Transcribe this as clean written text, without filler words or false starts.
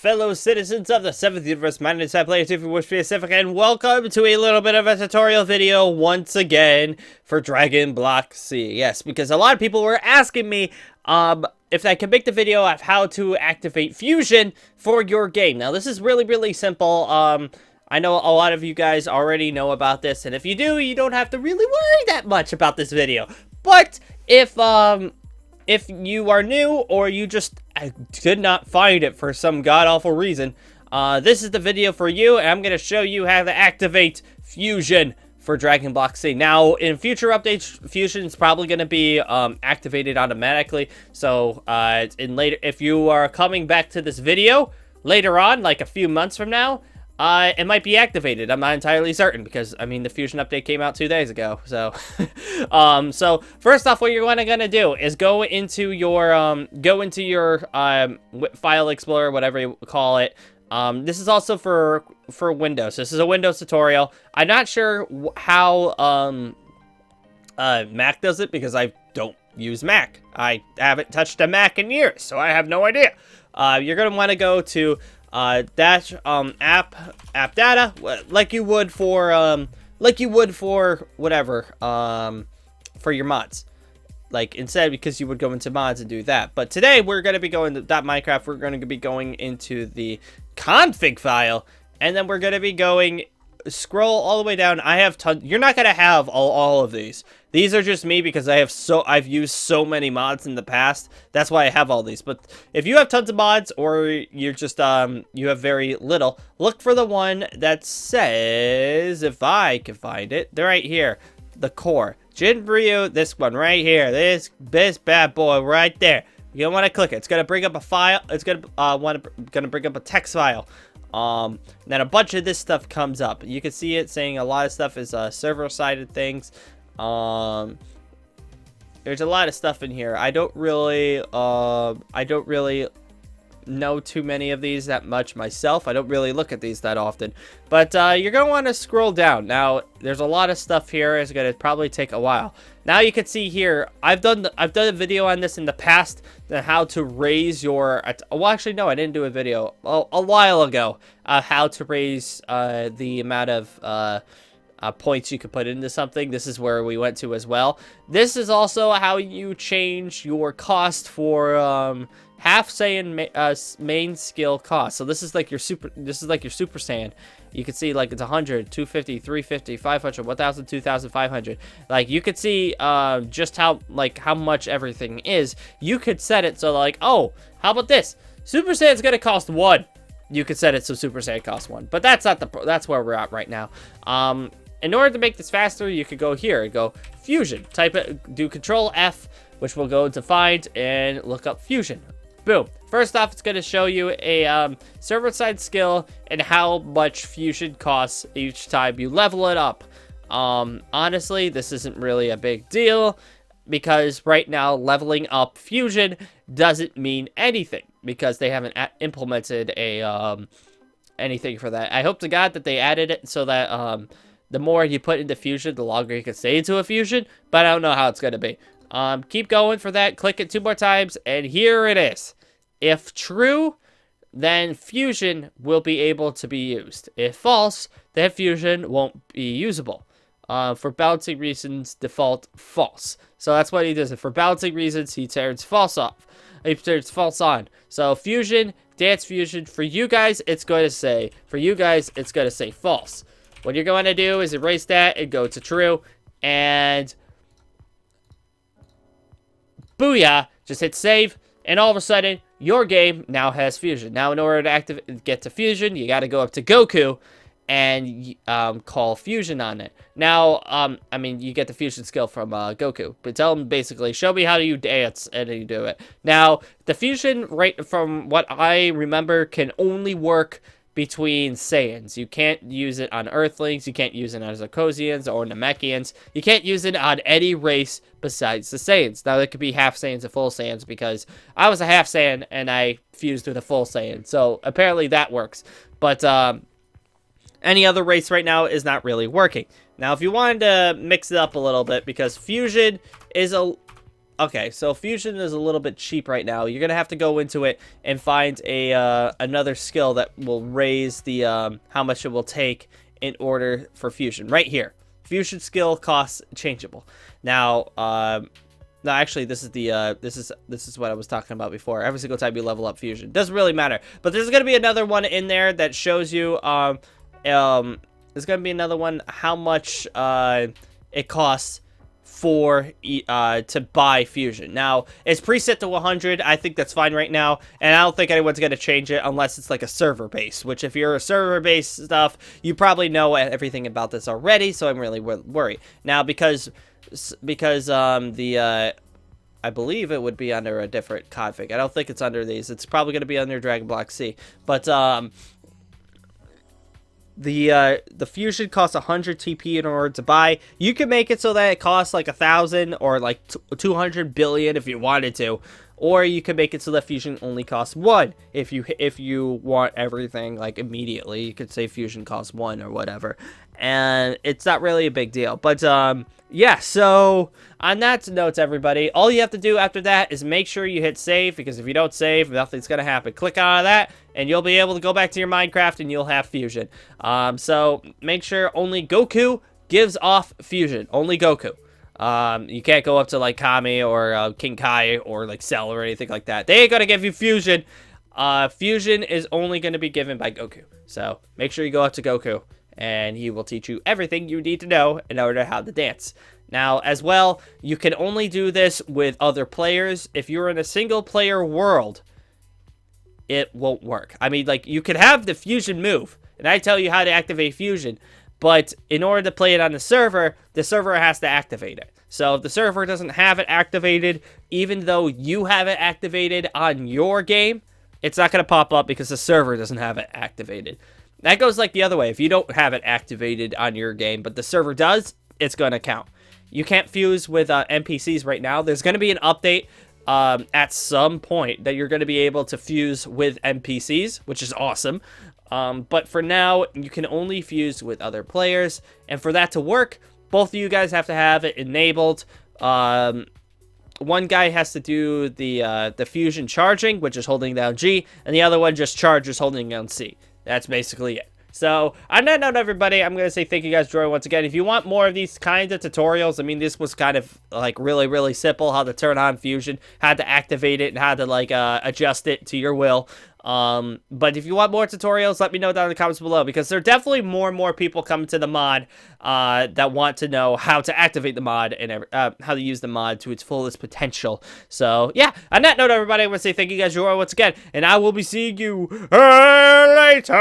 fellow citizens of the 7th universe. My name is SACDesign, for Wish Pacific, and welcome to a little bit of a tutorial video once again for Dragon Block C. Yes, because a lot of people were asking me if I can make the video of how to activate fusion for your game. Now, this is really simple. I know a lot of you guys already know about this, and if you do, you don't have to really worry that much about this video. But if you are new, or you just did not find it for some god-awful reason, this is the video for you, and I'm going to show you how to activate Fusion for Dragon Block C. Now, in future updates, Fusion is probably going to be activated automatically, so if you are coming back to this video later on, like a few months from now, it might be activated. I'm not entirely certain because, I mean, the Fusion update came out 2 days ago. So, so first off, what you're gonna do is go into your file explorer, whatever you call it. This is also for Windows. This is a Windows tutorial. I'm not sure how Mac does it because I don't use Mac. I haven't touched a Mac in years, so I have no idea. You're gonna want to go to dash app data like you would for whatever for your mods, like instead, because you would go into mods and do that. But today we're going to be going to .minecraft. We're going to be going into the config file, and then we're going to be going scroll all the way down. I have tons. You're not going to have all of these. These are just me because I've used so many mods in the past. That's why I have all these. But if you have tons of mods, or you're just you have very little, look for the one that says, if I can find it, they're right here, the core Jinryu. This one right here, this bad boy right there. You don't want to click it. It's gonna bring up a file. It's gonna bring up a text file. Then a bunch of this stuff comes up. You can see it saying a lot of stuff is server-sided things. There's a lot of stuff in here. I don't really know too many of these that much myself. I don't really look at these that often, but you're gonna want to scroll down. Now, there's a lot of stuff here. It's gonna probably take a while. Now you can see here, I've done a video on this in the past, on how to raise your, well, actually no, I didn't do a video a while ago, how to raise the amount of points you could put into something. This is where we went to as well. This is also how you change your cost for half Saiyan main skill cost. So this is like your super Saiyan. You can see like it's 100, 250, 350, 500, 1000, 2500. Like you could see just how much everything is. You could set it so like, oh, how about this? Super Saiyan's gonna cost 1. You could set it so Super Saiyan costs 1. But that's not that's where we're at right now. In order to make this faster, you could go here and go Fusion. Type it, do Control F, which will go to find and look up Fusion. Boom. First off, it's going to show you a server-side skill and how much Fusion costs each time you level it up. Honestly, this isn't really a big deal because right now leveling up Fusion doesn't mean anything because they haven't implemented a anything for that. I hope to God that they added it so that the more you put into Fusion, the longer you can stay into a Fusion, but I don't know how it's going to be. Keep going for that. Click it 2 more times, and here it is. If true, then Fusion will be able to be used. If false, then Fusion won't be usable. For balancing reasons, default false. So that's what he does. For balancing reasons, he turns false off. He turns false on. So Fusion, Dance Fusion, for you guys, it's going to say, false. What you're going to do is erase that and go to true, and booyah, just hit save, and all of a sudden, your game now has Fusion. Now, in order to get to Fusion, you got to go up to Goku and call Fusion on it. Now, I mean, you get the Fusion skill from Goku, but tell him basically, show me how you dance, and you do it. Now, the Fusion, right from what I remember, can only work between Saiyans. You can't use it on Earthlings, you can't use it on Zarkosians or Namekians. You can't use it on any race besides the Saiyans. Now, there could be half Saiyans and full Saiyans because I was a half Saiyan and I fused with a full Saiyan. So, apparently that works. But, any other race right now is not really working. Now, if you wanted to mix it up a little bit, because Fusion is okay, so fusion is a little bit cheap right now. You're gonna have to go into it and find a another skill that will raise the how much it will take in order for fusion. Right here, fusion skill costs changeable. Now, no, actually, this is the this is what I was talking about before. Every single time you level up fusion, doesn't really matter. But there's gonna be another one in there that shows you there's gonna be another one how much it costs for to buy fusion. Now it's preset to 100. I think that's fine right now, and I don't think anyone's gonna change it unless it's like a server base, which if you're a server based stuff, you probably know everything about this already, so I'm really worried now because I believe it would be under a different config. I don't think it's under these. It's probably going to be under Dragon Block C. But the fusion costs 100 TP in order to buy. You can make it so that it costs like 1,000 or like 200 billion if you wanted to, or you can make it so that fusion only costs 1 if you want everything like immediately. You could say fusion costs 1 or whatever, and it's not really a big deal. But yeah, so on that note, everybody, all you have to do after that is make sure you hit save, because if you don't save, nothing's gonna happen. Click on that and you'll be able to go back to your Minecraft and you'll have fusion. So make sure only Goku gives off fusion. Only Goku. You can't go up to like Kami or King Kai or like Cell or anything like that. They ain't gonna give you fusion. Fusion is only gonna be given by Goku. So make sure you go up to Goku and he will teach you everything you need to know in order to how to dance. Now, as well, you can only do this with other players. If you're in a single player world, it won't work. I mean, like, you can have the fusion move, and I tell you how to activate fusion, but in order to play it on the server has to activate it. So if the server doesn't have it activated, even though you have it activated on your game, it's not going to pop up because the server doesn't have it activated. That goes like the other way. If you don't have it activated on your game, but the server does, it's going to count. You can't fuse with NPCs right now. There's going to be an update at some point that you're going to be able to fuse with NPCs, which is awesome. But for now, you can only fuse with other players. And for that to work, both of you guys have to have it enabled. One guy has to do the fusion charging, which is holding down G, and the other one just charges holding down C. That's basically it. So, on that note, everybody, I'm going to say thank you guys for joining once again. If you want more of these kinds of tutorials, I mean, this was kind of, like, really, really simple, how to turn on fusion, how to activate it, and how to, like, adjust it to your will. But if you want more tutorials, let me know down in the comments below, because there are definitely more and more people coming to the mod, that want to know how to activate the mod and, how to use the mod to its fullest potential. So, yeah, on that note, everybody, I want to say thank you guys for joining once again, and I will be seeing you later!